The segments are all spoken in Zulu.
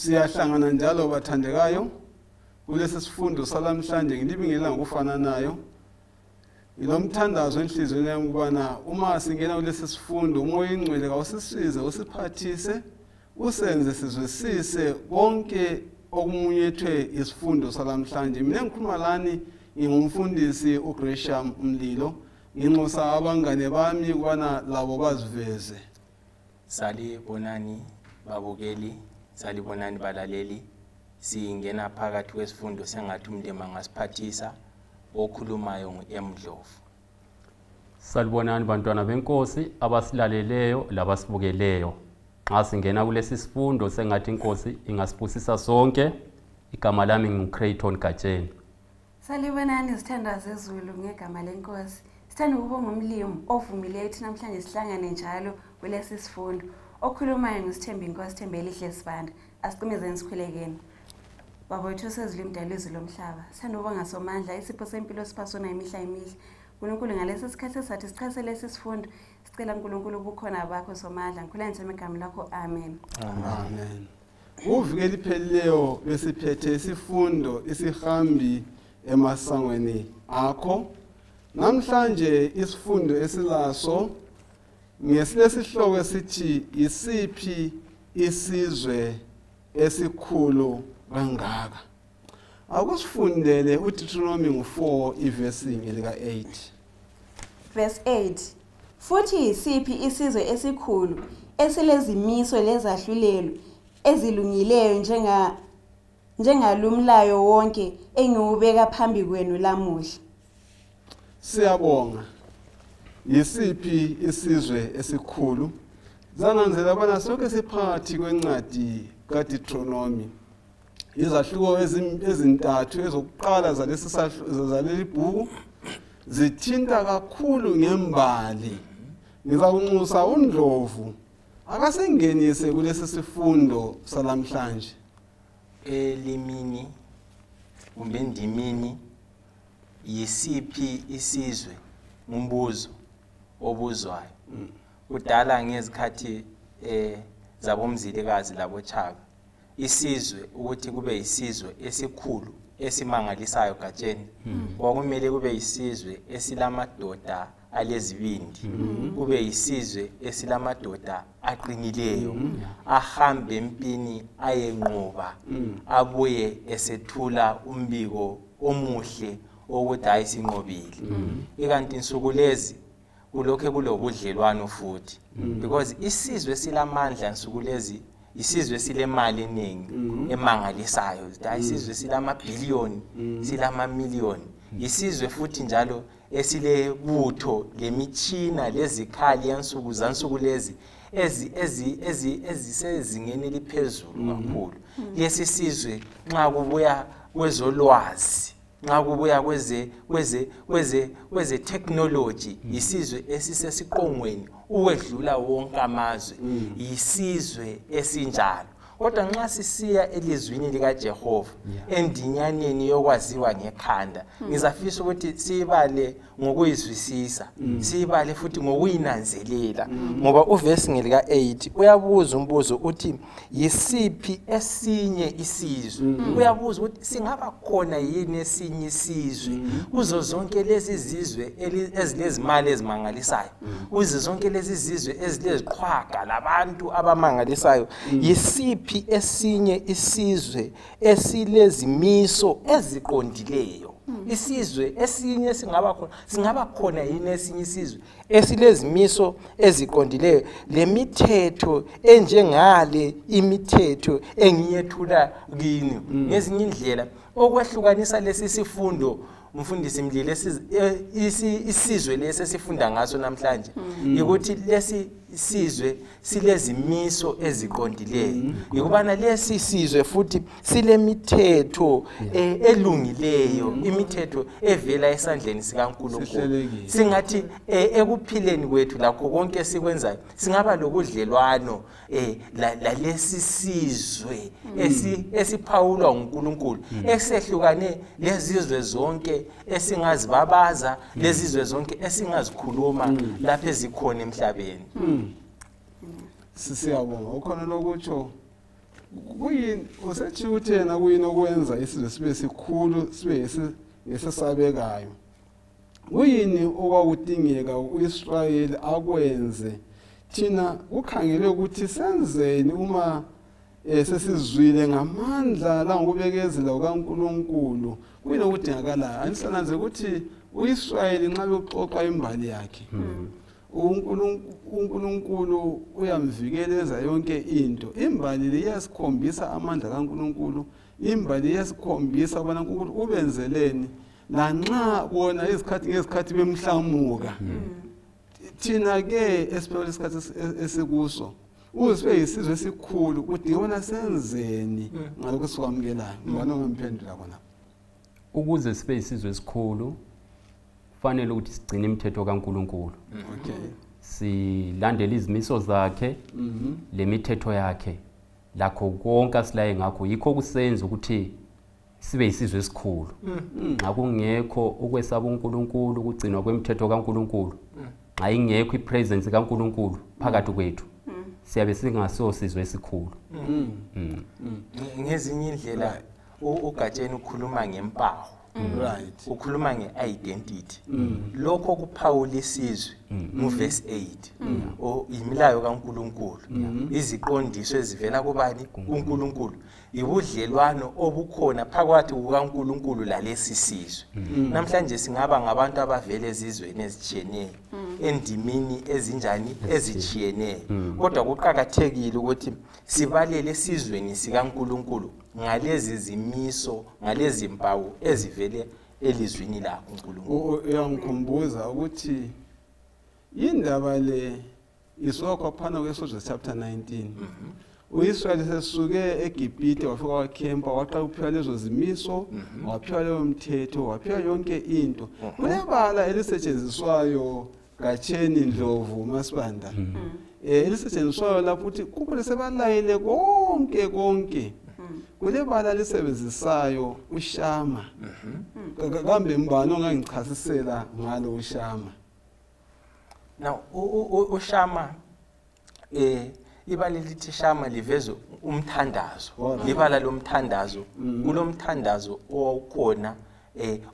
Siyahlangana njalo bathandekayo kulesi sifundo salamhlanje ngilibingelela ngokufananayo. Ilomthandazo enhlizweni yami ukubana uma singena kulesi sifundo umoya ingcwele kawusisize usiphathise usenze sizwisise konke okumunyethwe isifundo salamhlanje. Mina ngikhuluma lani ngingumfundisi uGresham Mlilo. Nginxusa abangane bami ukubana labo baziveze. Salibonani babukeli, salibonani balaleli. Singena phakathi kwesifundo sengathi umndema ngasiphathisa okhulumayo nguEmdlovu. Salibonani bantwana benkosi abasilaleleyo labasibukeleyo. Nxa singena kulesi sifundo sengathi inkosi ingasibusisa sonke. Igama lami nguCrayton Gatsheni. Salibonani izithandwa zezulu ngegama lenkosi. Sithanda ukubonga umlimi ovumileyo ukuthi namhlanje sihlangane njalo kulesi sifundo. Okhulumayo nguSithembi Inkosi Thembelihle Sibanda. Asicimezeni sikhulekeni. Baba wethu sezulu imdalo izulu lomhlaba. Sithanda ukubonga somandla isipho sempilo siphasona imihla. uNkulunkulu ngalesi sikhathi esathi sichase lesi sifundo. Sicela uNkulunkulu ubukhona bakho somandla. Ngikhulekela igama lakho. Amen. Amen. Uvikele iphelileyo besiphethe isifundo isihambi emasangweni akho. Namhlanje isifundo esilaso ngesilesihloko esithi isiphi isizwe esikhulu kangaka. Akusifundele uDeuteronomy 4 ivesi lika 8. Verse 8. Futhi isiphi isizwe esikhulu esilezimiso lezahlulelo ezilungileyo njengalumlayo wonke engiubeka phambi kwenu lamuhla. Siyabonga. Yisiphi isizwe esikhulu? Zananzela bana sonke siphathi kwencwadi kaDeuteronomy. Izahluko ezintathu ezokuqala zaleli bhuku zithinta kakhulu ngembali. Ngizakunxusa uNdlovu akasengenise kulesi sifundo salamhlanje. Elimini kumbe ndimini yisiphi isizwe umbuzo obuzwayo. Kudala ngezikhathi zabomzilikazi laboChaka isizwe ukuthi kube isizwe esikhulu esimangalisayo Gatsheni kwakumele kube isizwe esilamadoda alezibindi, kube isizwe esilamadoda aqinileyo ahambe empini ayenqoba abuye esethula umbiko omuhle ukuthi ayisinqobile. Ikanti insuku lezi kulokho kulobudlelwano futhi because isizwe silamandla insuku lezi isizwe silemali eningi emangalisayo. Isizwe silamabhiliyoni silamamiliyoni. Isizwe futhi njalo esilebutho lemitshina lezikhali yansuku lezi ezisezingeni eliphezulu kakhulu. Lesi sizwe nxa kubuya kwezolwazi, nxa kubuya kweze technology, isizwe esisesiqongweni ukwedlula wonke amazwe. Isizwe esinjalo. Kodwa nxa sisiya elizwini likaJehova endinyaneni yokwaziwa ngekhanda, ngizafisa ukuthi sibale ngokuyizwisisa, sibale futhi ngokuyinanzelela. Ngoba uvesi ngelika 8 uyabuza umbuzo uthi yisiphi esinye isizwe. Uyabuza ukuthi singaba khona yini esinye isizwe kuzo zonke lezi zizwe ezilezimali ezimangalisayo, kuzo zonke lezi zizwe ezileziqhwaga labantu abamangalisayo. Yisiphi esinye isizwe esilezimiso eziqondileyo. Isizwe esinye singaba khona yini esinye isizwe esilezimiso eziqondileyo lemithetho enjengale imithetho engiyethula kini. Ngezinye indlela okwehlukanisa lesi sifundo umfundisi Mlilo isizwe lesi sifunda ngaso namhlanje ukuthi lesi isizwe silezimiso eziqondileyo. Yikubana lesi sizwe futhi silemithetho elungileyo, imithetho evela esandleni sikaNkulunkulu. Singathi ekuphileni kwethu lakho konke sikwenzayo singaba lokudlelwano lalesi sizwe esiphawulwa nguNkulunkulu esehlukane lezizwe zonke esingazibabaza, lezizwe zonke esingazikhuluma lapha ezikhona emhlabeni. Siyabonga ukhona lokutsho kuyini usethi ukuthi yena kuyini okwenza isizwe sibe sikhulu sibe ngesesabekayo kuyini okwakudingeka uIsrayeli akwenze thina ukhangelwe ukuthi senzeni uma sesizwile ngamandla la ngokubekezela kaNkuluNkulu kuyini okudingakala anisananze ukuthi uIsrayeli nxa bexoxa imbali yakhe uNkulunkulu uyamvikeleza yonke into imbali le iyasikhombisa amandla kaNkulunkulu imbali iyasikhombisa bona uNkulunkulu ubenzeleni lanxa bona izikhathi bemhlamuka thina ke esiphela isikhathi esikuso uzibe yisizwe esikhulu kudingona senzeni ngalokho sikwamukelayo ngibona ngimphendula khona ukuze sibe isizwe esikhulu kufanele ukuthi sigcine imithetho kaNkuluNkulu okay silandele izimiso zakhe lemithetho yakhe lakho konke asilaye ngakho yikho kusenza ukuthi sibe isizwe esikhulu nxa kungekho ukwesaba uNkulunkulu ukugcinwa kwemithetho kaNkulunkulu nxa ingekho ipresence kaNkulunkulu phakathi kwethu siyabe singaso sizwe esikhulu ngezinye indlela uGatsheni ukhuluma ngempawu right ukhuluma ngeidentity lokho kuphawula isizwe uverse 8 imilayo kaNkuluNkulu iziqondiso ezivela kubani uNkulunkulu ibudlelwano obukhona phakathi kukaNkuluNkulu lalesi sizwe namhlanje singaba ngabantu abavela ezizweni ezitshiyeneyo endimini ezinjani ezijiyeneyo kodwa kuqhakathekile ukuthi sibalele esizweni sikaNkuluNkulu ngalezi zimiso ngalezi mpawu ezivele elizwini lakho uNkulunkulu uyangikhumbuza ukuthi indaba le isokho phana kweSodwa chapter 19 uIsrael sesuke eGibhite wafika wakhempa waqala ukuphiwa lezo zimiso waphiwa leyo mthetho waphiwa yonke into kulebala elisetshenziswayo Gatsheni Ndlovu Masibanda elisetshenziswayo lapho ukuthi kukhona sebalayile konke kulebala lisebenzisayo uShama kambe mbani ongangichasisela ngalo uShama now uShama ibala lithi Shama liveza umthandazo libala lomthandazo kulomthandazo okhona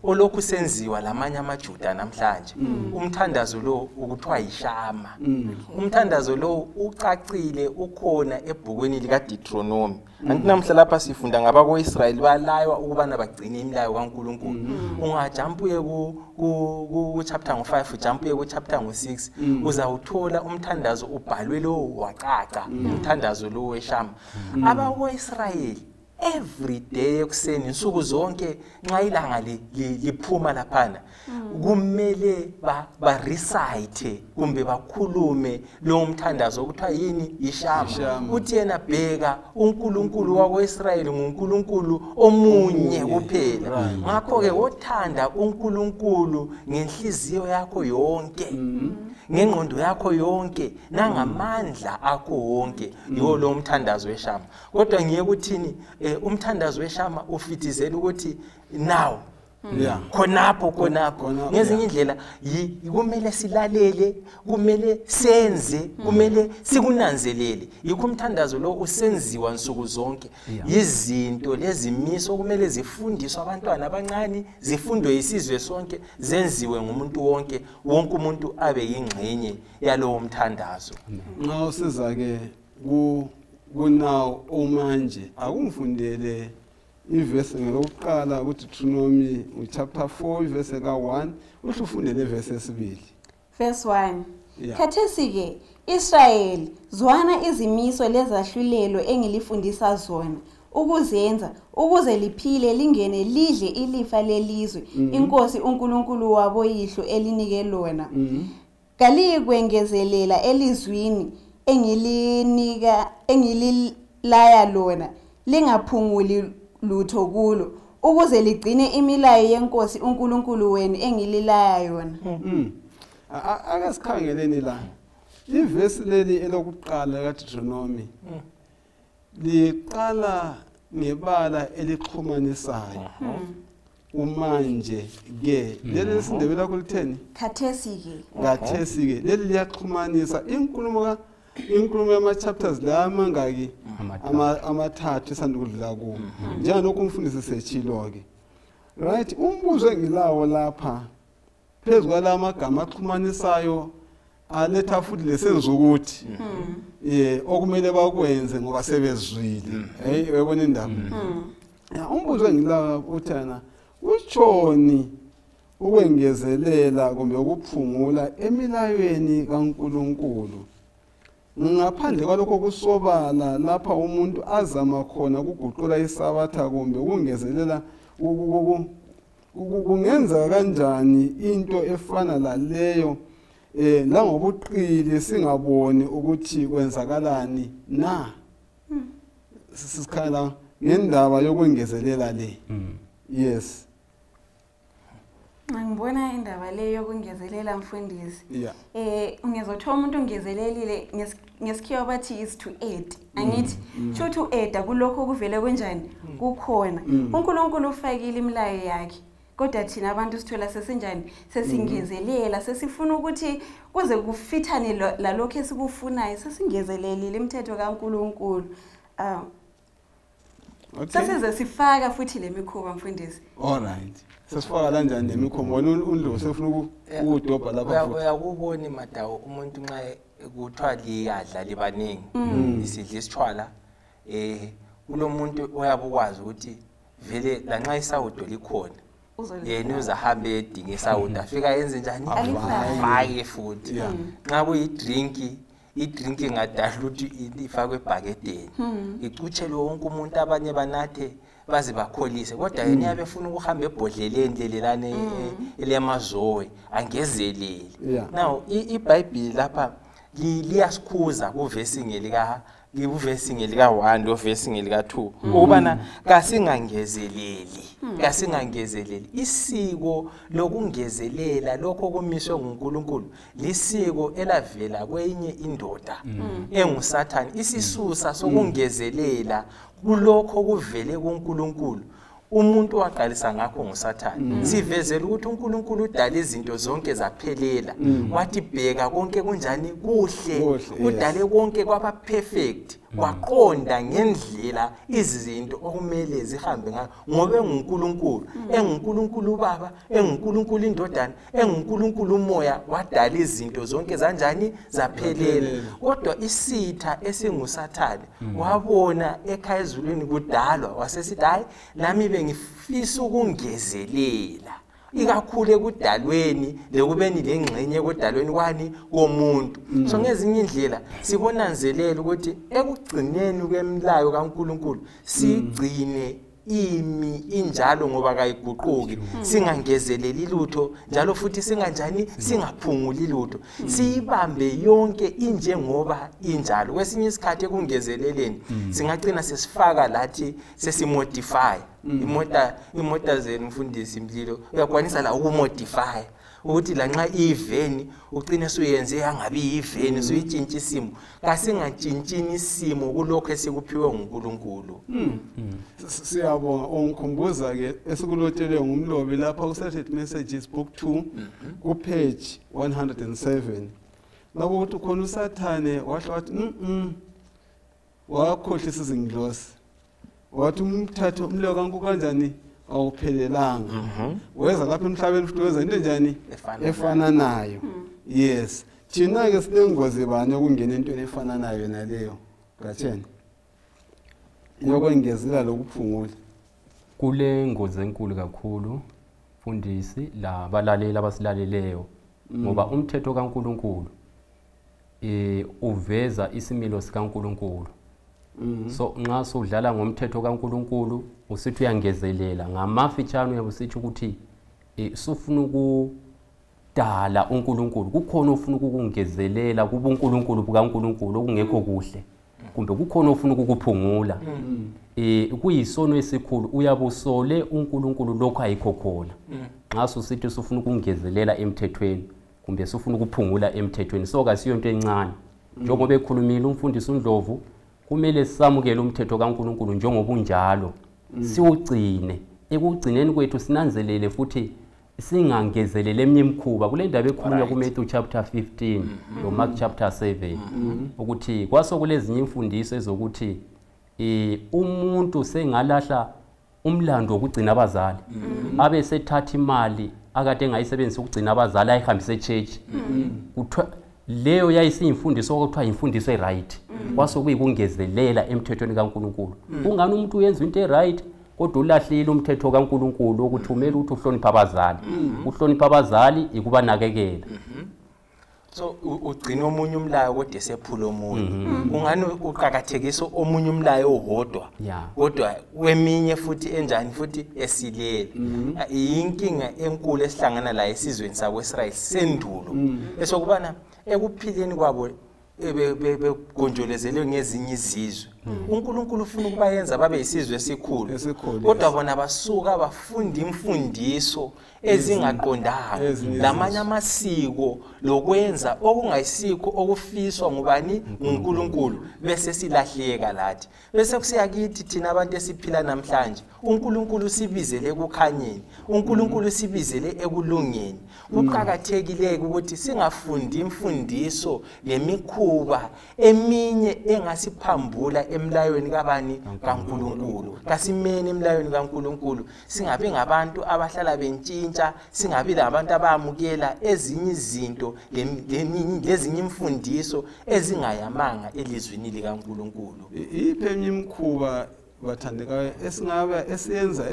olokhu senziwa lamanye amaJuda namhlanje umthandazo lo ukuthiwa yishama umthandazo lo ucacile ukhona ebhukwini lika Deuteronomy anti namhla lapha sifunda ngabakwaIsrayeli balaywa ukubana bagcine imilayo kaNkuluNkulu ungajump uye ku chapter 5 jump uye ku chapter 6 uzawuthola umthandazo ubhalwe lo wacaca umthandazo lo weshama abakwaIsrayeli every day ekuseni insuku zonke nxa ilanga liphuma laphana kumele ba recite kumbe bakhulume lo mthandazo ukuthiwa yini ishama uthi yena bheka uNkulunkulu wakwaIsrayeli nguNkulunkulu omunye kuphela ngakho ke wothanda uNkulunkulu ngenhliziyo yakho yonke ngengqondo yakho yonke nangamandla akho wonke yiwo lo mthandazo weshama kodwa ngiye ukuthini umthandazo weshama ufitizela ukuthi now khonapho ngezinye indlela kumele silalele kumele senze kumele sikunanzelele yikho umthandazo lo usenziwa insuku zonke izinto lezimiso kumele zifundiswe abantwana abancane zifundwe isizwe sonke zenziwe ngumuntu wonke umuntu abe yingxenye yalowo mthandazo nxa usiza ke kunawo omanje akungifundele iverse ngelokuqala ukuthi Deuteronomy chapter 4 verse ka1 uhlufundele verse yesibili verse 1 Khathesi ke Israel zwana izimiso lezahlulelo engilifundisa zona ukuzenza ukuze liphile lingene lidle ilifa lelizwe inkosi uNkulunkulu wabo yihlo elinike lona kalikwengezelela elizwini engililaya lona lingaphunguli lutho kulo ukuze ligcine imilayo yenkosi uNkulunkulu wenu engililaya yona akasikhangeleni la iverse leli elokuqala kaDeuteronomy liqala ngebala elixhumanisayo umanje ke leli sindebela kulitheni khathesi ke leli liyaxhumanisa inkulumo inkulumo yama-chapters la amangaki amathathu esandukudlula kuwo njengalokhu umfundisi setshilo-ke right umbuzo engilawo lapha phezu kwala magama axhumanisayo aletha futhi lesenza ukuthi okumele bakwenze ngoba sebezwile uyabona indaba umbuzo engilawo uthana utshoni ukwengezelela kumbe ukuphungula emilayweni kaNkuluNkulu ngaphandle kwalokho kusobala lapha umuntu azama khona ukuguqula isabatha kumbe ukungezelela kungenza kanjani into efana laleyo langobuqili singaboni ukuthi kwenzakalani na sisikhala ngendaba yokwengezelela le yes ngibona indaba leyo yokungezelela mfundisi ungezothola umuntu ungezelelile ngesikhiwa bathi is to add angithi sho to add kulokho kuvele kwenjani kukhona uNkulunkulu ufakile imilayo yakhe kodwa thina abantu sithola sesenjani sesingezelela sesifuna ukuthi kuze kufithane lalokho esikufunayo sesingezelelile imithetho kaNkulunkulu sesize sifaka futhi lemikhuba mfundisi alright sesifaka kanjani lemikhomo wena uNdlovu sefuna ukudobha lapha futhi uyakubona madawo umuntu nxa kuthiwa liyadla libaningi isidla isitshwala kulomuntu oyabukwazi ukuthi vele lanxa isawudo likhona yena uzahambe edinga isawudo afika yenze njani afake futhi nxa kuyidrink ngadala ukuthi ifakwe ebhakedeni icutshelwe wonke umuntu abanye banathe baze bakholise kodwa yena yabe ufuna ukuhamba ebhodleleni lelelane elemazowe angezelele now iBhayibheli lapha liyasikhuza kuvesi ngelika 1 lovesi ngelika 2 ukubana kasingangezeleli isiko lokungezelela lokho kumiswe nguNkulunkulu lisiko elavela kwenye indoda enguSathane isisusa sokungezelela kulokho kuvele kuNkulunkulu umuntu waqalisa ngakho nguSathane sivezela ukuthi uNkulunkulu udala izinto zonke zaphelela wathi bheka konke kunjani kuhle udale konke kwaba perfect waqonda ngendlela izinto okumele zihambe ngayo ngoba enguNkulunkulu Baba enguNkulunkulu Indodana enguNkulunkulu uMoya wadala izinto zonke zanjani zaphelela kodwa isitha esinguSathane wabona ekhaya ezulwini kudalwa wasesithi hayi nami bengifisa ukungezelela ikakhulu ekudalweni lekubeni lengxenye ekudalweni kwani komuntu so ngezinye indlela sibonanzelela ukuthi ekugcineni kwemilayo kaNkulunkulu sigcine injalo ngoba kayiguquki singangezeleli lutho njalo futhi singaphunguli lutho siyibambe yonke injengoba injalo kwesinye isikhathi ekungezeleleni singagcina sesifaka lathi sesimodify imota zenu mfundisi Mlilo uyakwanisa la ukumodify ukuthi lanxa iveni ugcine suyenze yangabi yiveni suyitshintsha isimo kasingantshintshini isimo kulokho esikuphiwe nguNkulunkulu siyabonga ongikhumbuza ke esikulotshelwe ngumlobi lapha ku Sacred Messages book 2 ku page 107 lapho ukuthi khona uSathane wahle wathi wakhohlisa izingilosi wathi umthatho umlilo kaNkulunkulu kanjani awuphelelanga weza lapha emhlabeni futhi wenza into njani efana nayo yes thina ke sinengozi bani ukungena entweni efana nayo naleyo ngatheni yokwengezela lokuphungula kule ngozi enkulu kakhulu mfundisi la balaleli abasilaleleyo ngoba umthetho kaNkulunkulu uveza isimilo sikaNkulunkulu so nxa sudlala ngomthetho kaNkulunkulu usithi uyangezelela ngamafitshane uyabusithi ukuthi sufuna ukudala uNkulunkulu kukhona ofuna ukukungezelela kubuNkulunkulu bukaNkulunkulu okungekho kuhle kumbe kukhona ofuna ukukuphungula kuyisono esikhulu uyabusole uNkulunkulu lokho ayikho khona nxa susithi sufuna ukungezelela emthethweni kumbe sufuna ukuphungula emthethweni so kasiyonto encane njengoba ekhulumile umfundisi uNdlovu kumele samukele umthetho kaNkulunkulu njengoba unjalo siwugcine ekugcineni kwethu sinanzelele futhi singangezelele eminye imikhuba kule ndaba ekhulunywa kuMatthew chapter 15 no Mark chapter 7 ukuthi kwasokulezinye imfundiso ezokuthi umuntu sengalahla umlando wokugcina abazali abe sethatha imali akade engayisebenzisa ukugcina abazali ayihambise eChurch kuthiwa leyo yayisiyimfundiso okuthiwa imfundiso eright kwasokuyikungezelela emthethweni kaNkuluNkulu kungani umuntu uyenza into eright kodwa ulahlile umthetho kaNkuluNkulu ukuthi umele ukuthi uhloniphe abazali uhlonipha abazali ikubanakekela so ugcina omunye umlayo kodwa esephula omunye ungani uqhakathekisa omunye umlayo ohodwa kodwa weminye futhi enjani futhi esilele inkinga enkulu esihlangana la esizweni sakweIsrael sendulo esokubana ekuphileni kwabo begonjolezelwe ngezinye izizwe uNkulunkulu ufuna ukubayenza babe isizwe esikhulu kodwa bona basuka bafunda imfundiso ezingaqondanga lamanye amasiko lokwenza okungayisikho okufiswa ngubani uNkulunkulu bese silahleka lathi bese kusiyakithi thina abantu esiphila namhlanje uNkulunkulu sibizele ekukhanyeni uNkulunkulu sibizele ekulungeni kuqhakathekile ukuthi singafundi imfundiso lemikhuba eminye engasiphambula emlayweni kabani kaNkulunkulu kasimene emlayweni kaNkulunkulu singabi ngabantu abahlala bentshintsha singabi labantu abamukela ezinye izinto lezinye imfundiso ezingayamanga elizwini likaNkulunkulu iphenye imkhuba bathandekayo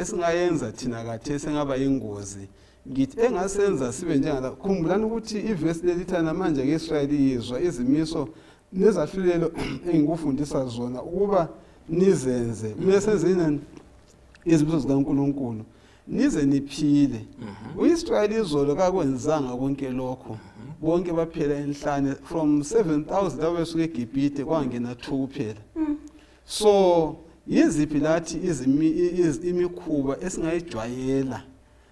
esingayenza thina kade sengaba ingozi ngithi engasenza sibe njengala khumbulani ukuthi ivesi lelithana manje ngeIsrael yizwa izimiso nezahlulelo engikufundisa zona ukuba nizenze mesenzeni izimiso zikaNkuluNkulu nize niphile uIsrael izolo kakwenzanga konke lokho bonke baphela enhlane from 7,000 abesuka eGibhite kwangena 2 kuphela so yiziphi lathi imikhuba esingayijwayela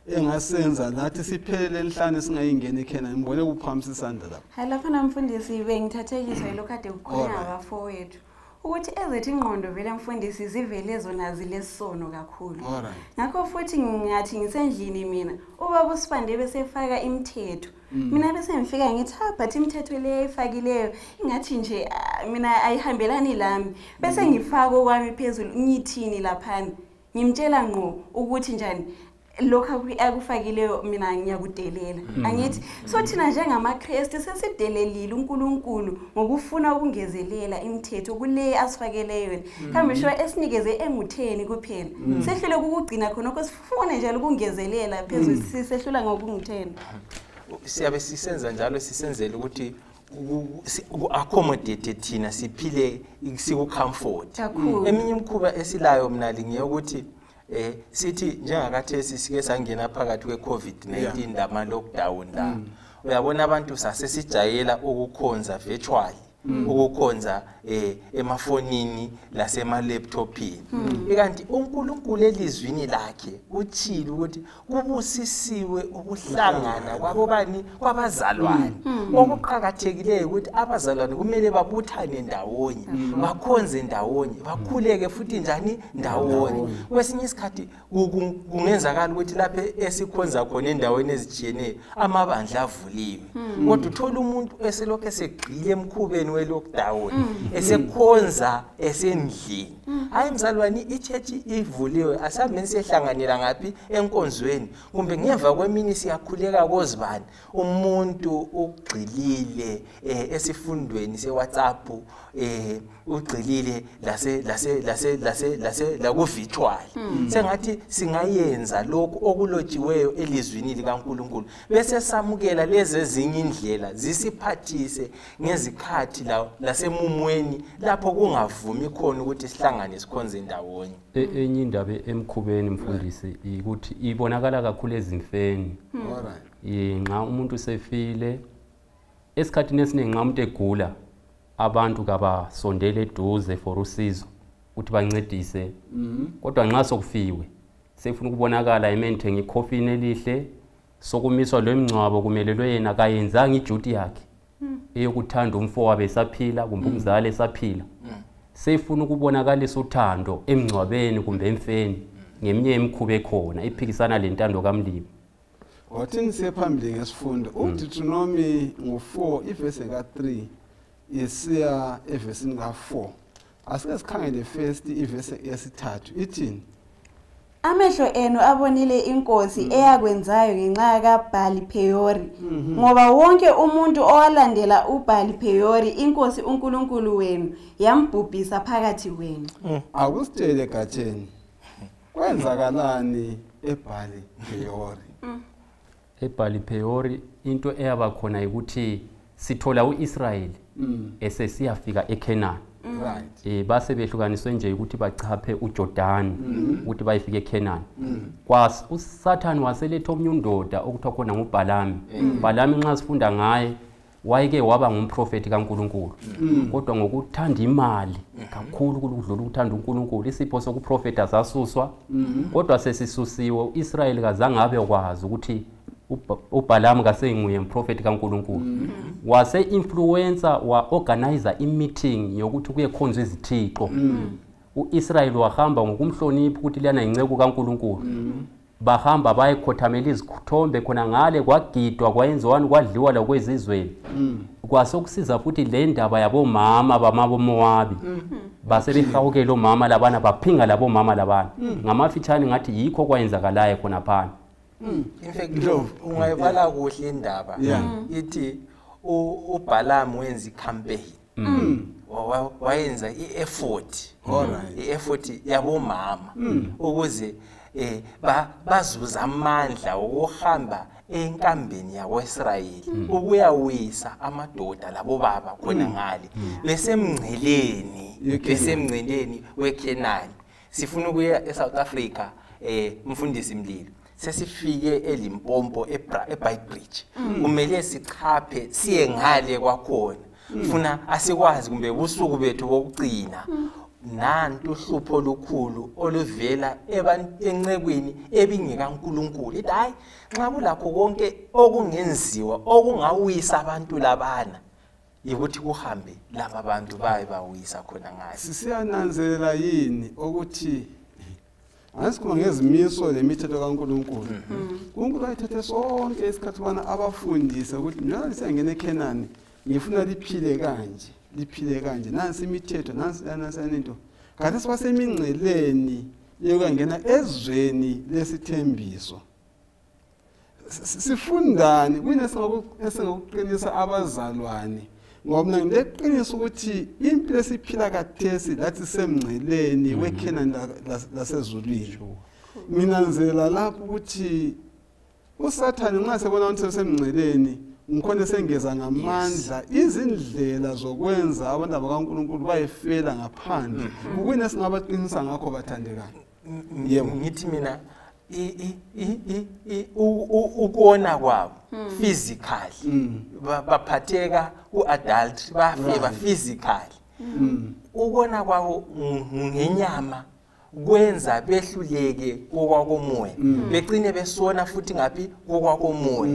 engasenza nathi siphelele enhlane singayingena eKenani ngibone kuphamisa isandla lapha hayi lapha namfundisi bengithathekiswa yilokade ukukhona abafowethu ukuthi ezethu ingqondo vele mfundisi zivele zona zilesono kakhulu ngakho futhi ngathi ngisendlini mina ubaba uSifande besefaka imithetho mina bese ngifika ngithi but imithetho le ayifakileyo ingathi nje mina ayihambelani lami bese ngifaka okwami phezulu ngithini lapha ngimtshela ngqo ukuthi njani lokho akufakileyo mina ngiyakudelela angithi so thina njengamaKristu sesidelelile uNkulunkulu ngokufuna ukungezelela imithetho kule asifakele yona kambe sho esinikeze engu10 kuphela sehlule ukugcina khona kusifune njalo ukungezelela phezulu sisehlula ngoku10 siyabe sisenza njalo sisenzele ukuthi accommodate thina siphile siku comfort eminye imkhuba esilayo mina lingiyokuthi sithi njengakathesi sike sangena phakathi kweCovid-19 lama lockdown la uyabona abantu sasesijayela ukukhonza virtually ukukhonza emafonini lasema laptopini ikanti uNkulunkulu elizwini lakhe uthile ukuthi kubusisiwe ukuhlangana kwabobani kwabazalwane okuqhakathekileyo ukuthi abazalwane kumele babuthane ndawonye bakhonze ndawonye bakhuleke futhi njani ndawonye kwesinye isikhathi kungenzakala ukuthi lapha esikhonza khona endaweni ezijiyeneyo amabandla avuliwe kodwa uthola umuntu eselokho esegqile emkhubeni we-lockdown esekhonza esendlini hayi mzalwane ichurch ivuliwe asambe sihlanganela ngapi enkonzweni kumbe ngemva kwemini siyakhuleka kozibani umuntu ugxilile esifundweni seWhatsApp ugxilile la ku virtual sengathi singayenza lokho okulotshiweyo elizwini likaNkulunkulu bese samukela lezi ezinye indlela zisiphathise ngezikhathi lasemumweni lapho kungavumi khona ukuthi sihlangane sikhonze ndawonye enye indaba emkhubeni mfundisi ukuthi ibonakala kakhulu ezimfeni nxa umuntu sefile esikhathini esiningi nxa umuntu egula abantu kabasondele eduze for usizo ukuthi bancedise kodwa nxa sokufiwe sefuna ukubonakala ementhe ngikhofini elihle sokumiswa lwemncwabo kumelelwe yena kayenzanga iduty yakhe eyokuthanda umfowabo esaphila kumbe umzali esaphila sefuna ukubonakalisa uthando emncwabeni kumbe emfeni ngeminye emkhube khona iphikisana lentando kaMlimi wathini siyephambili ngesifundo uDeuteronomy ngo4 ivesi ka3 isiya evesini ka4 asike sikhangele first ivesi yesithathu ithini amehlo enu abonile inkosi eyakwenzayo ngenxa kaBhali Pheyori ngoba wonke umuntu owalandela uBhali Pheyori inkosi uNkulunkulu wenu yambhubhisa phakathi kwenu akusitshele gatheni kwenzakalani eBhali Pheyori eBhali Pheyori into eyaba khona ukuthi sithola uIsrayeli esesiyafika eKenani right base behlukaniswe nje ukuthi bachaphe uJordan ukuthi bayifike eKenani uSathane waseletha omnye undoda okuthiwa khona nguBalamu Balamu nxa sifunda ngaye wayeke waba ngumprofeti kaNkuluNkulu kodwa ngokuthanda imali kakhulu ukudlula ukuthanda uNkulunkulu isipho sokuprofeta sasuswa kodwa sesisusiwe uIsrayeli kazange abe kwazi ukuthi uBalamu kasenguye umprofeti kaNkulunkulu wase influencer wa organizer i-meeting yokuthi kuye khonzwa izithixo uIsrayeli wahamba ngokumhlonipha ukuthi lana inceke kaNkulunkulu bahamba bayekhothamela izithombe khona ngale kwagidwa kwayenziwani kwadliwa lakwezizweni kwasokusiza futhi le ndaba yabomama bamabomowabi base behawukela omama labana baphinga labomama labana ngamafitshane ngathi yikho kwayenzakalayo khona phana in fact ungayibala kuhle indaba ithi uBalamu wenza icampaign wayenza ieffort ieffort yabomama ukuze bazuza amandla ukuhamba enkambeni yakoIsrayeli ukuyawisa amadoda labo baba khona ngale besemngceleni weKenani sifuna ukuya eSouth Africa mfundisi Mlilo sesifike eLimpopo eBaitbridge kumele sichaphe siye ngale kwakhona ufuna asikwazi kumbe ubusuku bethu bokugcina nantu uhlupho lukhulu oluvela encekweni ebingeka uNkulunkulu ithi hayi nxa kulakho konke okungenziwa okungawisa abantu labana yikuthi kuhambe laba abantu baye bawisa khona ngayo siyananzelela yini ukuthi asikhuluma ngezimiso lemithetho kaNkulunkulu uNkulunkulu ayithethe sonke isikhathi ubana abafundise ukuthi njalo lisengena eKenani ngifuna liphile kanje nansi imithetho nansi into kanti sibasemingceleni yokungena ezweni lesithembiso sifundani kunesingokuqinisa abazalwane ngoba mina ngileqiniso ukuthi impilo esiphila kathesi lathi semngceleni weKenani lasezulwini mina ngizela lapho ukuthi uSathane nxa sebona ukuthi semngceleni ngikhona sengeza ngamandla izindlela zokwenza abantu abakaNkulunkulu bayefela ngaphandle ukune singabaqinisa ngakho bathandekayo yebo ngithi mina ukona kwabo physically baphatheka kuadult bafeba physically ukona kwabo ngenyama kwenza behluleke kokwakomoya begcine besona futhi ngapi kokwakomoya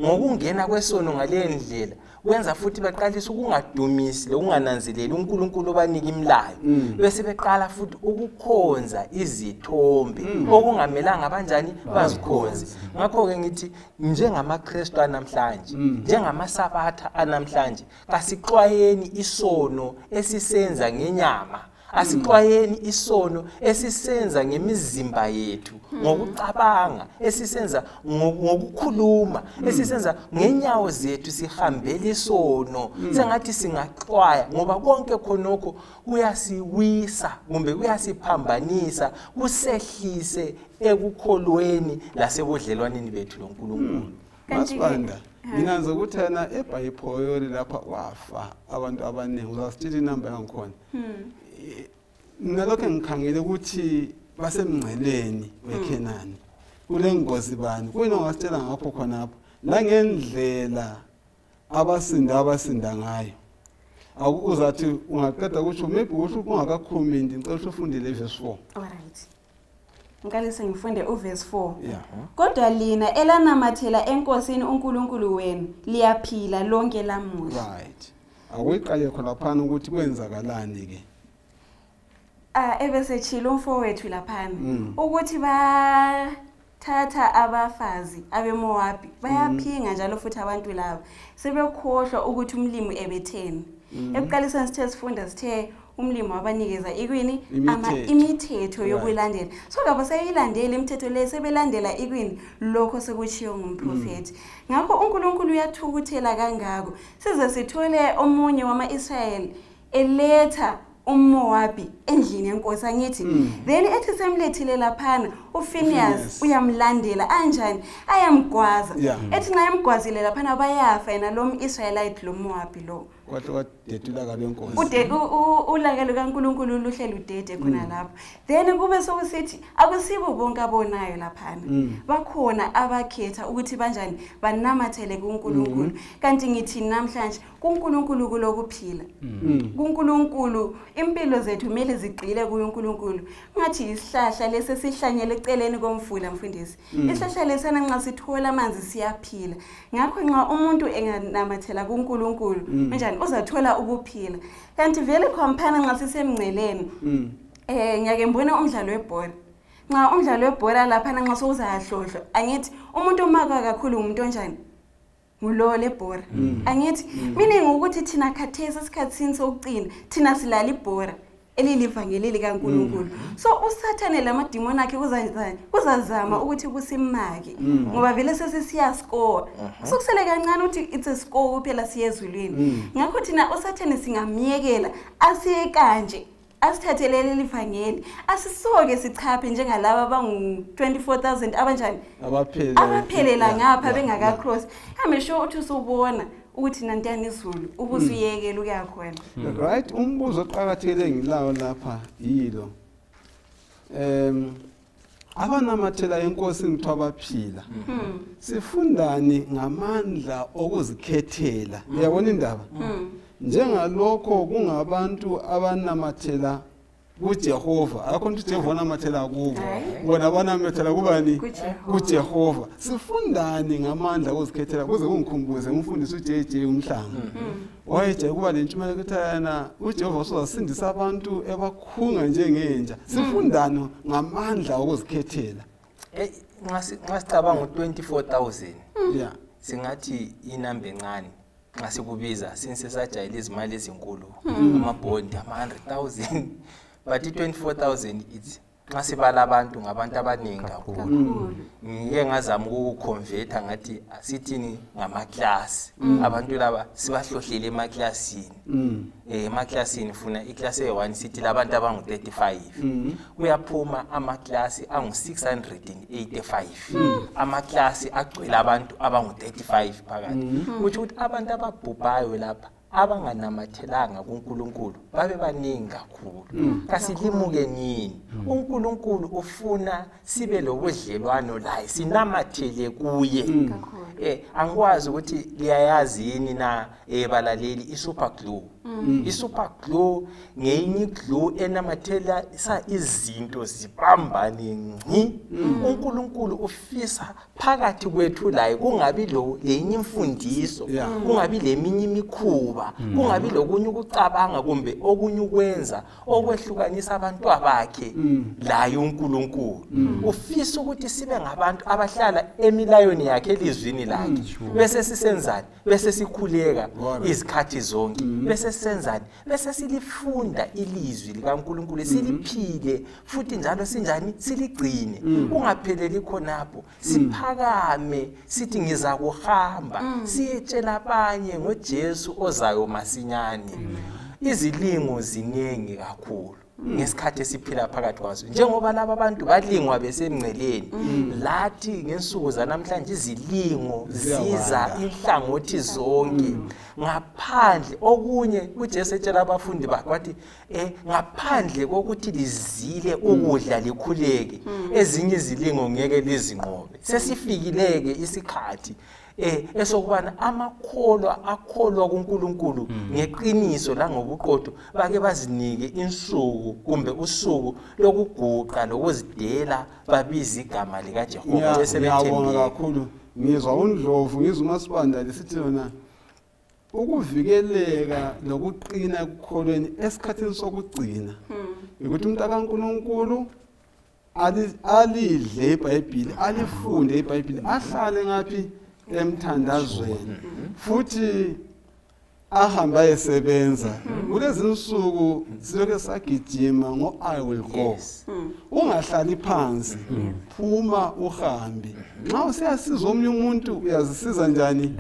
ngokungena kwesono ngale ndlela kwenza futhi baqalisa ukungadumisi lokungananzeleli uNkulunkulu obanika imlayo bese beqala futhi ukukhonza izithombe okungamelanga abanjani bazikhonze ngakho ke ngithi njengamaKristu namhlanje njengamasabatha anamhlanje kasixwayeni isono esisenza ngenyama asixwayeni isono esisenza ngemizimba yethu ngokucabanga esisenza ngokukhuluma esisenza ngenyawo zethu sihambela isono sengathi singaxwaya ngoba konke khonokho kuyasiwisa kumbe kuyasiphambanisa kusehlise ekukholweni lasebodlelwaneni bethu loNkulunkulu masibanda nginanza ukuthi yena eBhayibheli lapha wafa abantu abaningi uzasitshela inamba yangikhona nalokho ngikhangele ukuthi basemngceleni weKenani kule ngozi bani kuyini ongasitshela ngapho khonapho la ngendlela abasinda ngayo akuzathi ungaqeda ukuthi maybe usho ungakakhomenti ngicela ufundile verse 4 alright ngikalise ngifunde uverse 4 kodwa lina elanamathela enkosini uNkulunkulu wenu liyaphila lonke lamuhla right akuyiqale khona phana ukuthi kwenzakalani ke ebese chilo umfowethu laphana ukuthi thatha abafazi abeMowabi bayaphinga njalo futhi abantu labo sebekhohlwa ukuthi umlimi ebetheni. Ekuqaliseni sithe sifunda sithe umlimi wabanikeza ikwini imithetho yokulandela. So ngabo seyilandela imithetho le sebelandela ikwini lokho sekuchiyo ngumprofeti. Ngakho uNkulunkulu uyathukuthela kangako size sithole omunye wama-Israyeli eletha uMowabi endlini yenkosi angithi then ethi semlethile laphana uPhinias uyamlandela anjani ayamgwaza ethi nxa emgwazile laphana bayafa yena lo Israelite lo Mowabi lo kwathi dedula kabe inkosi ulaka lukaNkulunkulu luhlelo udede khona lapho then kube sokusithi akusibo bonke abonayo laphana bakhona abakhetha ukuthi banjani banamathele kuNkulunkulu kanti ngithi namhlanje kuNkulunkulu kulokuphila kuNkulunkulu impilo zethu kumele zigqile kuNkulunkulu ngathi isihlahla lesi sihlanyele eceleni komfula mfundisi isihlahla lesana nxa sithola amanzi siyaphila ngakho nxa umuntu enganamathela kuNkulunkulu njani uzathola ukuphila kanti vele khompana nxa sisemngceleni ngiyake ngibona umdlalo webhola nxa umdlalo webhola lapha nxa sowuzahlohlo angithi umuntu omaka kakhulu umuntu onjani ngulo lebhora angithi meaning ukuthi thina khathesi isikhatsini sokucina thina silala ibhora elilivangeli likaNkulunkulu so usathane lamadimoni akhe kuzazama ukuthi kusimake ngoba vele sesiya score sokusele kancane ukuthi it's a score kuphela siyezulwini ngakho thina usathane singamiyekela asiye kanje asithathelele livangeli asisoke sichaphe njengalabo abangu 24,000 abanjani abaphelela ngapha bengaka cross hambe sho uthi usubona ukuthi nantiyani izulu ubusuyekela ukuyakhona right umbuzo oqhakathekile ngilawo lapha yilo abanamathela enkosi ngithiwa baphila sifundani ngamandla okuzikhethela uyabona indaba njengalokho kungabantu abanamathela kuJehova akho nto uJehova namathela kubo bona banamathela kubani kuJehova sifundani ngamandla okuzikhethela kuze kungikhumbuze umfundisi uJJ umhlanga wayeje kuba lentshumayelo ekuthana uJehova uzasindisa abantu ebakhunga njengenja sifundani ngamandla okuzikhethela nxa sicabanga u24,000 singathi inamba encane nxa sikubiza since sajayela izimali ezinkulu amabhondi ama100,000 but i24,000 it's nxa sibala abantu ngabantu abaningi kakhulu ngike ngazama ukuconverta ngathi asithini ngamaklasi abantu laba sibahlohlele emaklasini emaklasini funa iclass e1 sithi labantu abangu 35 kuyaphuma amaklasi angu 685 amaklasi agcwele abantu abangu 35 phakathi ukuthi abantu ababhubhayo lapha abanganamathelanga kuNkulunkulu babe baningi kakhulu kasilimuke nini uNkulunkulu ufuna sibe lobudlelwano laye sinamathele kuye angikwazi ukuthi liyayazi yini na balaleli iSuper Glue iSuper Glue ngeyinye glue enamathela izinto zibambane ngci uNkulunkulu ufisa phakathi kwethu laye kungabi lo lenye imfundiso kungabi leminye imikhuba kungabi lokunye ukucabanga kumbe okunye ukwenza okwehlukanisa abantu abakhe laye uNkulunkulu ufisa ukuthi sibe ngabantu abahlala emilayweni yakhe elizwini lakhe bese sisenzani bese sikhuleka izikhathi zonke bese senzani bese silifunda ilizwi likaNkulunkulu siliphile futhi njalo sinjani siligcine kungapheleli khonapho siphakame sithi ngiza kuhamba siyetshela abanye ngoJesu ozayo masinyane izilingo ziningi kakhulu ngesikhathi esiphila phakathi kwazo njengoba laba abantu balingwa besemngceleni lathi ngensuku zanamhlanje izilingo ziza inhlangothi zonke ngaphandle okunye uJesu etshela abafundi bakhe wathi ngaphandle kokuthi lizile ukudla likhuleke ezinye izilingo ngeke lizinqobe sesifikileke isikhathi esokubana akholwa kuNkulunkulu ngeqiniso la ngobuqotho bake bazinike insuku kumbe usuku lokuguqa lokuzidela babiza igama lika Jehova bese bethembile kakhulu ngizwa uNdlovu ngizwa uMasibanda lesithi yona ukuvikeleka lokuqina ekukholweni esikhathini sokugcina ukuthi umuntu kaNkulunkulu alidle iBhayibheli, alifunde iBhayibheli, ahlale ngaphi emthandazweni, futhi ahamba esebenza. Kulezi insuku silokho sagijima ngo I will go. Ungahlali phansi, phuma uhambe. Nxa usiyasiza omnye umuntu uyazisiza njani?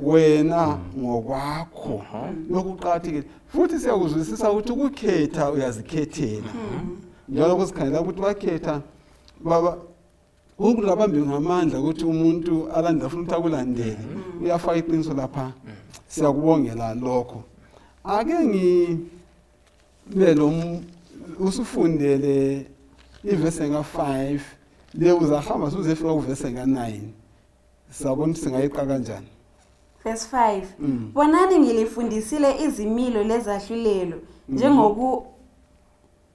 Wena ngokwakho. Lokuqhathekile. Futhi siyakuzwisisa ukuthi ukukhetha uyazikhethela. Njalo kusikhangela ukuthi wakhetha baba ukulabambe ngamandla ukuthi umuntu alanda ufuna ukuthi akulandele. Uyafaka iqiniso lapha. Siyakubongela lokho. Ake ngibe usufundele ivesi nga5 le uzahamba uzefika kuvesi nga9. Sabona ukuthi singayiqa kanjani. Verse 5. Bonani ngilifundisile izimilo lezahlulelo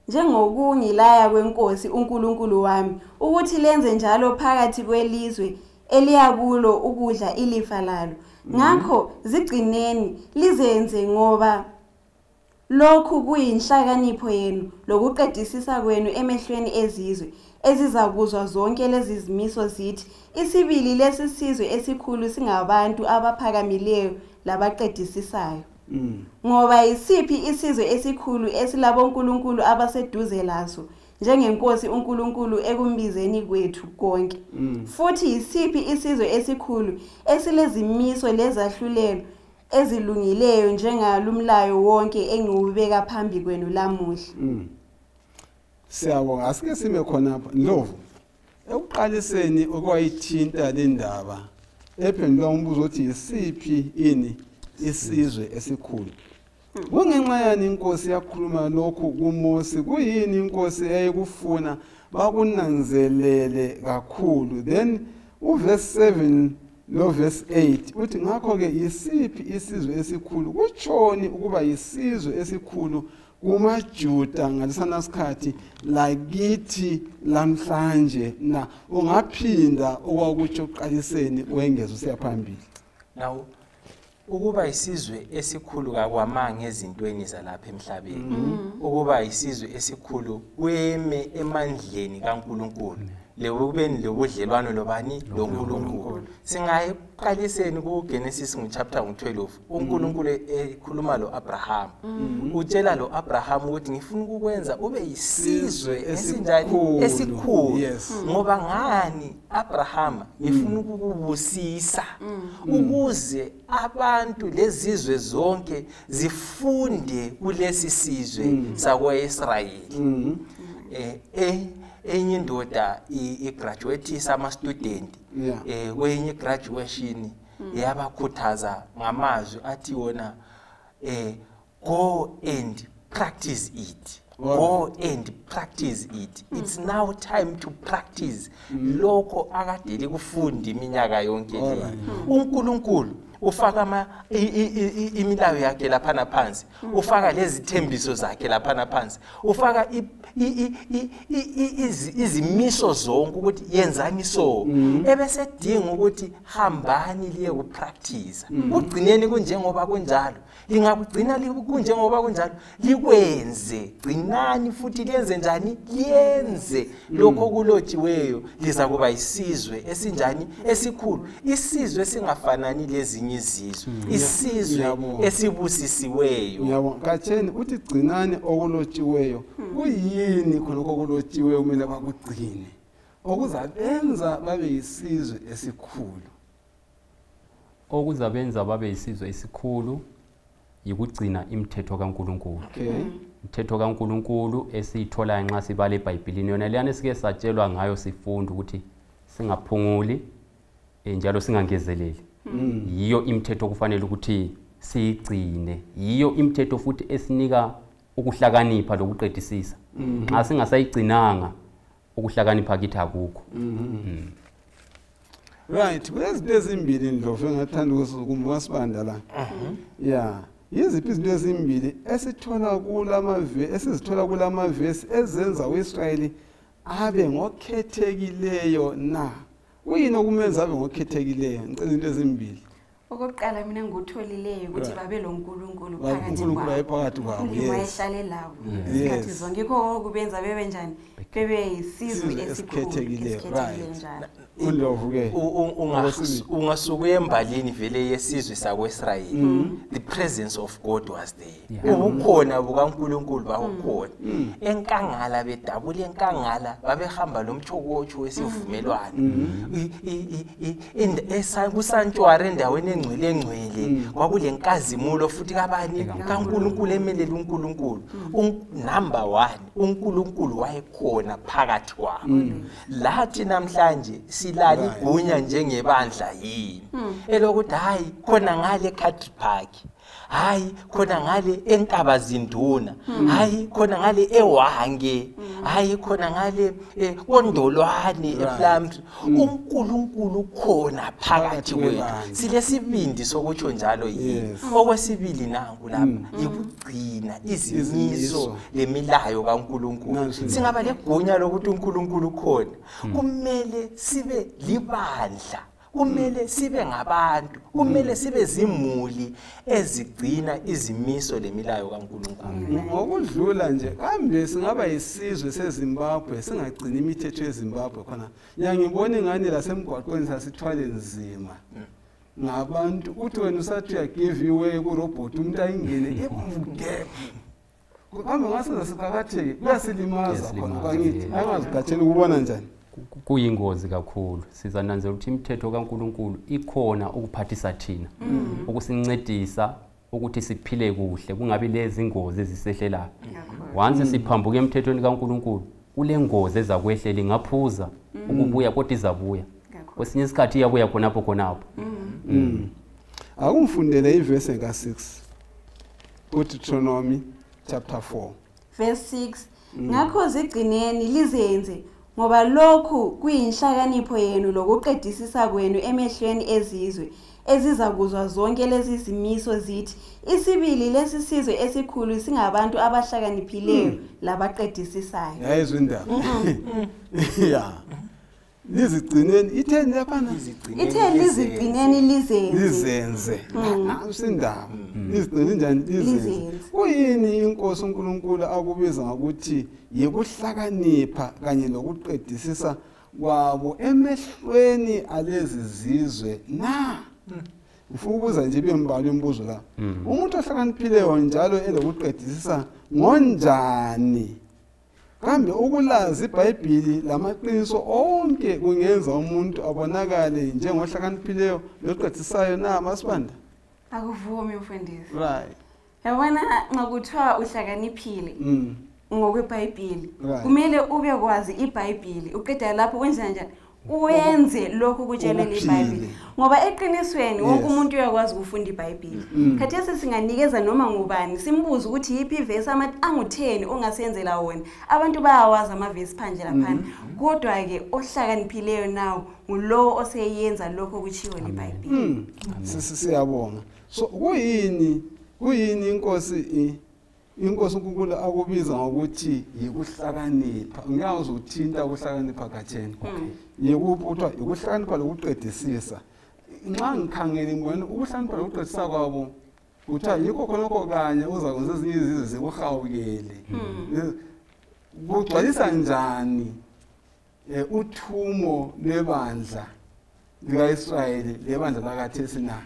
njengokungilaya kwenkosi uNkulunkulu wami ukuthi lenze njalo phakathi kwelizwe eliyakulo ukudla ilifa lalo. Ngakho zigcineni lizenze ngoba lokhu kuyinhlakanipho yenu lokuqedisisa kwenu emehlweni ezizwe ezizakuzwa zonke lezi zimiso zithi isibili lesisizwe esikhulu singabantu abaphakamileyo labaqedisisayo. Ngoba isiphi isizwe esikhulu esilabo uNkulunkulu abaseduze laso njengenkosi uNkulunkulu ekumbizeni kwethu konke. Futhi isiphi isizwe esikhulu esilezimiso lezahlulelo ezilungileyo njengalumlayo wonke engiwubeka phambi kwenu lamuhla. Siyabonga, asike sime khona lapha. Ndlovu, ekuqaliseni okwayithinta le ndaba ephendula umbuzo othi isiphi isizwe esikhulu. Kungenxa yani inkosi yakhuluma lokhu kuMose? Kuyini inkosi eyayikufuna bakunanzelele kakhulu? Then uverse 7 lo verse 8 uthi ngakho ke isiphi isizwe esikhulu? Kutshoni ukuba isizwe esikhulu kumaJuda ngalesana sikhathi lakithi lamhlanje na ungaphinda okwakutsho uqaliseni wengeza usiyaphambili. Now ukuba isizwe esikhulu kakwamanga ezintweni zalapha emhlabeni. Ukuba isizwe esikhulu kweme emandleni kaNkulunkulu. Lekubeni lobudlelwano lobani loNkulunkulu. Singayiqaliseni kuGenesis chapter 12. uNkulunkulu ekhuluma lo-Abraham. Utshela lo-Abraham ukuthi ngifuna ukukwenza ube yisizwe esinjani esikhulu. Ngoba ngani Abraham ngifuna ukukubusisa ukuze abantu lezizwe zonke zifunde kulesi sizwe sakwa-Israyeli. Enye indoda igraduate sama student kwenye graduation yabakhuthaza ngamazwi athi wona go and practice it. Go and practice it. It's now time to practice lokho akade likufunda iminyaka yonke le. uNkulunkulu ufaka imilayo yakhe lapha naphansi, ufaka lezithembiso zakhe lapha naphansi, ufaka izimiso zonke ukuthi yenzani so, ebese dinga ukuthi hambani liye kupractice. Ugcineni kunjengoba kunjalo, lingakugcina kunjengoba kunjalo, likwenze. Gcinani futhi lenze njani? Liyenze lokho kulotshiweyo, liza kuba isizwe esinjani esikhulu, isizwe singafanani lezinye izizwe, isizwe esibusisiweyo. Ngiyabonga. Katheni uthi gcinani okulotshiweyo. Kuyini khona okulotshiweyo kumele bakugcine okuzabenza babe yisizwe esikhulu? Okuzabenza babe yisizwe esikhulu yikugcina imithetho kaNkulunkulu. Imithetho kaNkulunkulu esiyithola nxa sibala eBhayibhelini, yona leyana sike satshelwa ngayo sifunda ukuthi singaphunguli njalo singangezeleli. Yiyo imithetho kufanele ukuthi siyigcine. Yiyo imithetho futhi esinika ukuhlakanipha lokuqedisisa. Nxa singasayigcinanga ukuhlakanipha kithi akukho. Right, kulezinto ezimbili Ndlovu engathanda ukuzikumbuka sibanda la. Yiziphi izinto ezimbili esithola esizithola kulamavesi ezenza uIsrayeli abe ngokhethekileyo na? Kuyini okumenza abe ngokhethekileyo? Ngicela izinto ezimbili. Okokuqala mina ngikutholileyo ukuthi babe lo nkulunkulu phakathi uNkulunkulu kwabo. wayephakathi kwabo, Umlimi yes. wayehlale lawo. Yes. Isikhathi zonke ikho kubenza bebe njani? Bebe yisizwe Isizwe esikhulu esikhethekileyo, esikhethekile right. njalo. uNdlovu-ke ungasuka embalini vele yesizwe sakwe-Israyeli. The presence of God was there. Ubukhona bukaNkulunkulu bawukhona. Enkangala bedabula enkangala babehamba lomchokocho wesivumelwano. Kusantshwara endaweni engcwele kwakule nkazimulo futhi kabani kaNkulunkulu emelela uNkulunkulu. Number 1 uNkulunkulu wayekhona phakathi kwabo. Lathi namhlanje silala igunya njengebandla yini elokuthi hayi khona ngale eCountry Park, hayi khona ngale eNtabazinduna, hayi khona ngale eWange, hayi khona ngale eKondolwane ePlumtree. uNkulunkulu khona phakathi kwethu. Silesibindi sokutsho njalo yini. Okwesibili nangu lapha ikugcina izimiso lemilayo kaNkulunkulu. Singaba legunya lokuthi uNkulunkulu khona, kumele sibe libandla, kumele sibe ngabantu, kumele sibe zimuli ezigcina izimiso lemilayo kaNkulunkulu. ngokudlula nje kambe singaba yisizwe seZimbabwe singagcina imithetho yeZimbabwe khona. Ngiyangibona ingane lasemgwaqweni sasithwale nzima ngabantu uthi wena usathi uyagive away kurobot umuntu ayingene kambe ngasenza siqakatheke kuyasilimaza khona kangithi angazigathela ukubona njani. Kuyingozi kakhulu. Sizananzela ukuthi imithetho kaNkulunkulu ikhona ukuphathisa thina, ukusincedisa ukuthi siphile kuhle, kungabi lezi ingozi ezisehlelayo. Once siphambuka emthethweni kaNkulunkulu, kule ngozi ezakwehlela ingaphuza ukubuya kodwa izabuya. Kwesinye isikhathi iyabuya khonapho. Akumfundele ivesi ka6 Deuteronomy chapter 4 Verse 6. Ngakho zigcineni lizenze ngoba lokhu kuyinhlakanipho yenu lokuqedisisa kwenu emehlweni ezizwe ezizakuzwa zonke lezi zimiso zithi isibili lesi sizwe esikhulu singabantu abahlakaniphileyo labaqedisisayo. Yayizwe indaba. Yeah. Lizigcineni itheni laphana? Itheni lizigcineni lizenze. Usindaba. Lizigcine njani lizenze? Kuyini inkosi uNkulunkulu akubiza ngokuthi yikuhlakanipha kanye nokuqedisisa kwabo emehlweni alezi zizwe na? Ufuna ukubuza nje bembalo imbuzo la. Umuntu ohlakaniphileyo njalo elokuqedisisa ngonjani? Kambe ukulazi iBhayibheli lamaqiniso onke kungenza umuntu abonakale njengohlakaniphileyo loqedisayo na masibanda? Akuvumi mfundisi. Right. Yabona ngakuthiwa uhlakaniphile ngokweBhayibheli. Right. Kumele ube kwazi iBhayibheli. Uqeda lapho kwenza njani? Uyenze lokho kutshelela iBhayibheli. Ngoba eqinisweni wonke umuntu uyakwazi ukufunda iBhayibheli. Khathesi singanikeza noma ngubani simbuze ukuthi yipi ivesi angu10 ongasenzela wona. Abantu bayawazi amavesi phandle laphana. Kodwa ke ohlakaniphileyo nawo ngulo oseyenza lokho kutshiwo iBhayibheli. Siyabonga. So kuyini inkosi uNkulunkulu akubiza ngokuthi yikuhlakanipha. Ngiyazi uthinta ukuhlakanipha katheni. Yikuphuthwa ukuhlakanipha lokuqedisisa. Nxa ngikhangele ngibona ukuhlakanipha lokuqedisisa kwabo kuthiwa yikho khonokho kanye uzakwenza ezinye izizwe zikuhawukele. Kugcwalisa njani uthumo lwebandla likaIsrayeli lebandla lakathesi na?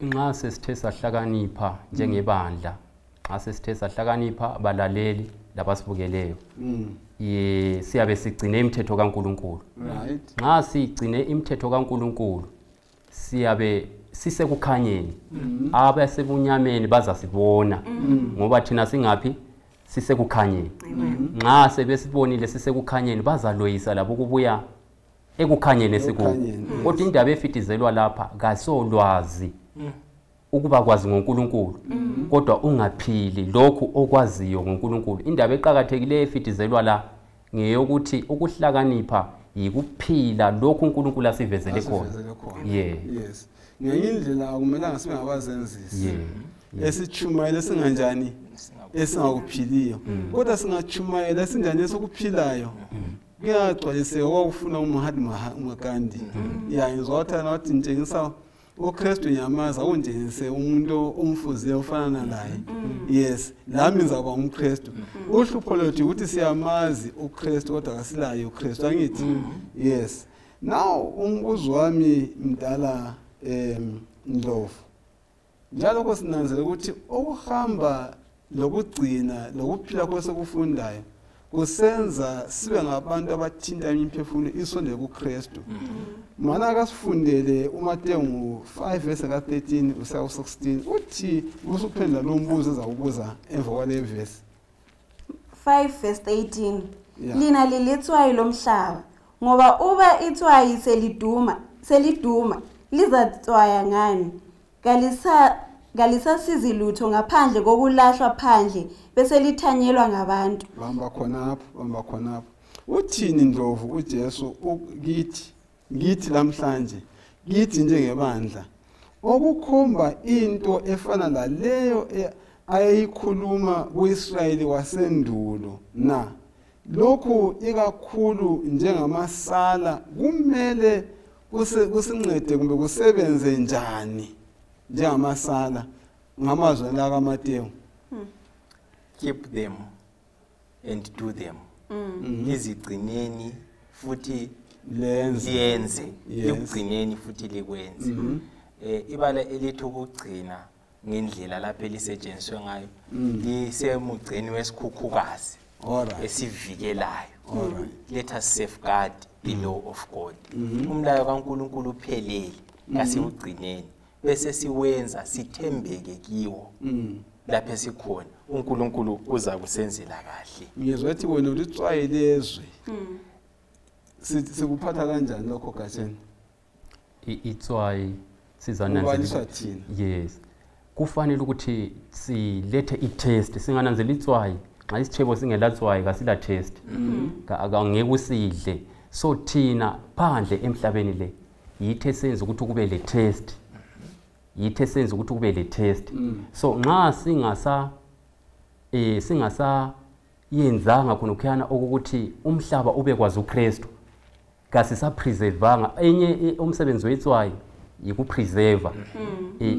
Nxa sesithe sahlakanipha njengebandla, nxa sesithe sahlakanipha abalaleli labasibukeleyo, siyabe sigcine imithetho kaNkulunkulu. Right. Nxa sigcine imithetho kaNkulunkulu, siyabe sisekukhanyeni. Abasebunyameni bazasibona ngoba thina singaphi sisekukhanyeni. Nxa sebesibonile sisekukhanyeni bazaloyisa labo ukubuya ekukhanyeni esikuwo. Kodwa indaba efitizelwa lapha kasolwazi ukuba kwazi ngoNkulunkulu, kodwa ungaphili lokhu okwaziyo ngoNkulunkulu. Indaba eqhakathekileyo efitizelwa la ngeyokuthi ukuhlakanipha yikuphila lokhu uNkulunkulu asivezele khona. Yes. Ngenye indlela akumelanga sibe ngabazenzisi. Esichumayela singanjani esingakuphiliyo. Kodwa singachumayela sinjani esokuphilayo. Kuyagcwaliseka okufuna uMahatma Gandhi. Ngizwathana wathi ntshengisa uKristu nyamaza unjenise umuntu umfuzileyo ufana naye. Yes, nami ngizaba umKristu. Uhlupho lwethu ukuthi siyamazi uKristu kodwa kasilayo uKristu angithi. Yes. Now umbuzo wami mdala Ndlovu. Njalo kosinanzela ukuthi ukuhamba lokugcina lokuphila kwesekufundayo kusenza sibe ngabantu abathinta imiphefumulo isondele kuKristu. Mana akasifundele uMateyu 5 verse ka 13 usiya 16 uthi usuphendula lo mbuzo ezawubuza emva kwale verse. 5 verse 18. Yeah. Lina lilitswayi lomhlaba ngoba uba itswayi seliduma lizatswaya ngani galisasizi lutho ngaphandle kokulahlwa phandle bese lithanyelwa ngabantu. Bamba khonapho uthini Ndlovu uJesu ngithi lamhlanje ngithi njengebandla okukhomba into efana naleyo ayikhuluma kuIsrayeli wasendulo na lokhu ikakhulu njengamasala kumele kusincede kumbe kusebenze njani njengamasala ngamazwi la kaMateyu. Keep them and do them. Izigcineni futhi lenze. Ikugcineni futhi likwenze. Ibala elithi ukugcina ngendlela lapho elisetshenziswe ngayo lisemugceni wesikhukhukazi esivikelayo. Let us safeguard the law of God. Umlayo kaNkulunkulu uphelele asiwugcineni bese siwenza sithembeke kiwo. Lapho sikhona uNkulunkulu uza kusenzela kahle. Ngizwe ukuthi wena ulitswayelezwe. Sikuphatha kanjani lokho Gatsheni? Itswayi sizananzelela. Yes. Kufanele ukuthi silethe itest singananzela itswayi. Xa isithebo singelatswayi kasila test. Akangeke usidle. So thina phandle emhlabeni le yithe senze ukuthi kube le test. Yithe senze ukuthi kube le test. So nxa singasa yenzanga khona kukhana ukuthi umhlaba ube kwazi uKristu kasisa preservanga enye umsebenzi wetswayi yikupreserve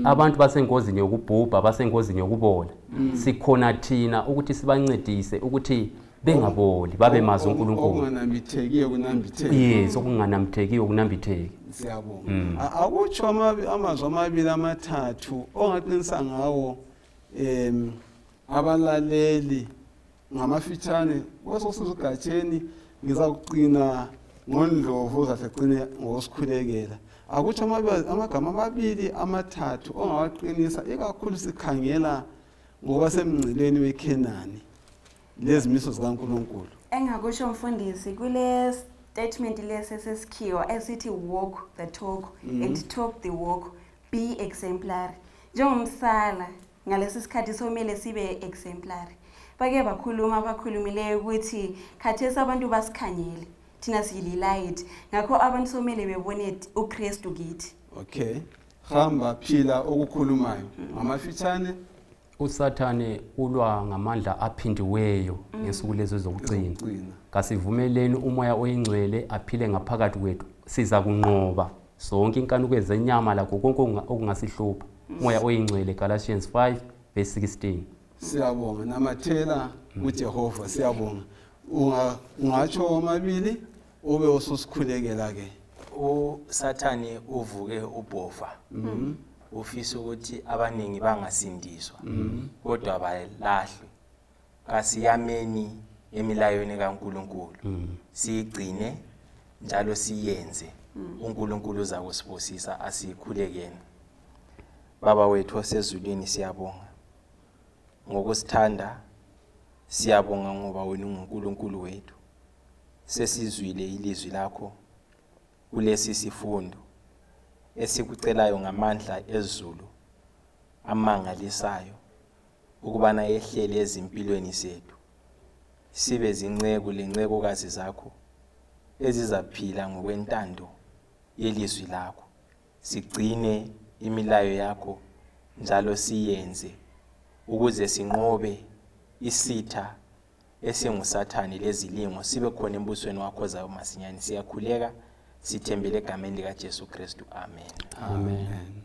abantu basengozini yokubhubha basengozini yokubola sikhona thina ukuthi sibancedise ukuthi bengaboli babe mazi uNkulunkulu okunganambitheki kunambitheki. Yes, okunganambitheki kunambitheki. Siyabonga. Akutsho amazwi amabili amathathu ongaqinisa ngawo abalaleli ngamafitshane kwesosizo Gatsheni ngizakuqina ngoNdlovu uzasegcine ngosikhulekela. Akutsho amagama amabili amathathu ongawaqinisa ikakhulu sikhangela ngoba semngcileni weKhenani lezimiso zikaNkulunkulu. Engakusho mfundisi kule statement lesesikhiwa esithi walk the talk and talk the walk, be exemplary. Njengomsala ngalesi sikhathi somele sibe exemplary. Bake bakhulumileyo ukuthi khathesi abantu basikhanyele thina siyilight ngakho abantu somele bebone uKristu kithi. Okay. Hamba phila okukhulumayo ngamafitshane. uSathane ulwa ngamandla aphindiweyo ngesuku lezo zokugcina. Kasivumeleni umoya oyingcwele aphile ngaphakathi kwethu. Siza kunqoba sonke inkanuko ezenyama lakho konke okungasihlupha. Umoya oyingcwele Galatians 5 verse 16. Siyabonga namathela uJehova siyabonga. Ungatsho amabili ube ususikhulekela ke. uSathane uvuke ubhofa. Ufisa ukuthi abaningi bangasindiswa kodwa balahlwe. Kasiyameni emilayweni kaNkulunkulu. Sigcine njalo siyenze. uNkulunkulu uza kusibusisa asikhulekeni. Baba wethu osezulwini siyabonga. Ngokusithanda siyabonga ngoba wena uNkulunkulu wethu. Sesizwile ilizwi lakho kulesi sifundo esikucelayo ngamandla ezulu amangalisayo ukubana yehlele ezimpilweni zethu. Sibe zinceku lencekukazi zakho ezizaphila ngokwentando yelizwi lakho. Sigcine imilayo yakho njalo siyenze ukuze sinqobe isitha esinguSathane lezilingo sibe khona embusweni wakho zayo masinyane. Siyakhuleka sithembele egameni likaJesu Kristu. Amen. Amen.